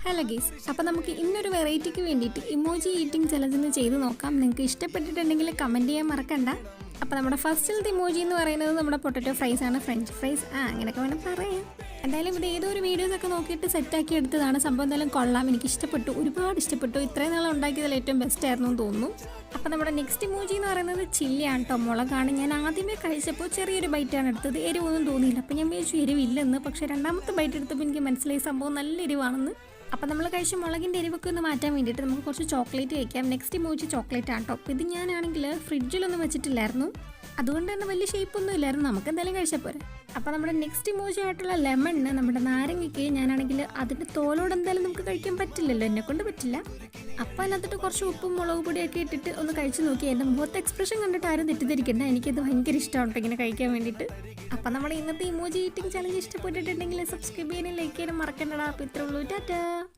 Hello ഗീസ്, അപ്പോൾ നമുക്ക് ഇന്നൊരു വെറൈറ്റിക്ക് വേണ്ടിയിട്ട് ഇമോജി ഈറ്റിംഗ് ചലഞ്ച് ചെയ്ത് നോക്കാം. നിങ്ങൾക്ക് ഇഷ്ടപ്പെട്ടിട്ടുണ്ടെങ്കിൽ കമൻറ്റ് ചെയ്യാൻ മറക്കണ്ട. അപ്പോൾ നമ്മുടെ ഫസ്റ്റിലത്തെ ഇമോജി എന്ന് പറയുന്നത് നമ്മുടെ പൊട്ടറ്റോ ഫ്രൈസ് ആണ്, ഫ്രഞ്ച് ഫ്രൈസ് അങ്ങനെയൊക്കെ വേണം പറയാം. എന്തായാലും ഇത് ഏതോ ഒരു വീഡിയോസൊക്കെ നോക്കിയിട്ട് സെറ്റാക്കി എടുത്തതാണ്. സംഭവം എന്തായാലും കൊള്ളാം, എനിക്ക് ഇഷ്ടപ്പെട്ടു, ഒരുപാട് ഇഷ്ടപ്പെട്ടു. ഇത്രയും നാളെ ഉണ്ടാക്കിയതിൽ ഏറ്റവും ബെസ്റ്റ് ആയിരുന്നു എന്ന് തോന്നുന്നു. അപ്പോൾ നമ്മുടെ നെക്സ്റ്റ് ഇമോജി എന്ന് പറയുന്നത് ചില്ലിയാണ് കേട്ടോ, മുളകാണ്. ഞാൻ ആദ്യമേ കഴിച്ചപ്പോൾ ചെറിയൊരു ബൈറ്റാണ് എടുത്തത്, എരിവൊന്നും തോന്നിയില്ല. അപ്പോൾ ഞാൻ വിചാരിച്ചു എരിവില്ലെന്ന്. പക്ഷേ രണ്ടാമത്തെ ബൈറ്റ് എടുത്തപ്പോൾ എനിക്ക് മനസ്സിലായി സംഭവം നല്ല എരിവാണെന്ന്. അപ്പോൾ നമ്മൾ കഴിച്ച മുളകിൻ്റെ എരിവൊക്കെ ഒന്ന് മാറ്റാൻ വേണ്ടിയിട്ട് നമുക്ക് കുറച്ച് ചോക്ലേറ്റ് കഴിക്കാം. നെക്സ്റ്റ് ഇമോജി ചോക്ലേറ്റ് ആണ് കേട്ടോ. അപ്പോൾ ഇത് ഞാനാണെങ്കിൽ ഫ്രിഡ്ജിലൊന്നും വെച്ചിട്ടില്ലായിരുന്നു, അതുകൊണ്ട് തന്നെ വലിയ ഷേപ്പൊന്നും ഇല്ലായിരുന്നു. നമുക്ക് എന്തായാലും കഴിച്ചാൽ പോരെ. അപ്പോൾ നമ്മുടെ നെക്സ്റ്റ് ഇമോജി ആയിട്ടുള്ള ലെമണിന്, നമ്മുടെ നാരങ്ങയ്ക്ക് ഞാനാണെങ്കിൽ അതിൻ്റെ തോലോട് എന്തായാലും നമുക്ക് കഴിക്കാൻ പറ്റില്ലല്ലോ, എന്നെക്കൊണ്ട് പറ്റില്ല. അപ്പോൾ അതിനകത്തിട്ട് കുറച്ച് ഉപ്പും മുളക് പൊടിയൊക്കെ ഇട്ടിട്ട് ഒന്ന് കഴിച്ച് നോക്കി. എൻ്റെ മുഖത്ത് എക്സ്പ്രഷൻ കണ്ടിട്ട് ആരും തെറ്റിദ്ധരിക്കണ്ട, എനിക്കത് ഭയങ്കര ഇഷ്ടമാണ് ഇങ്ങനെ കഴിക്കാൻ വേണ്ടിയിട്ട്. അപ്പോൾ നമ്മുടെ ഇന്നത്തെ ഇമോജി ഈറ്റിംഗ് ചലഞ്ച് ഇഷ്ടപ്പെട്ടിട്ടുണ്ടെങ്കിൽ സബ്സ്ക്രൈബ് ചെയ്യാനും ലൈക്ക് ചെയ്യാനും മറക്കണ്ടടാ. അപ്പോൾ ഇത്രേ ഉള്ളൂ, ടാറ്റാ.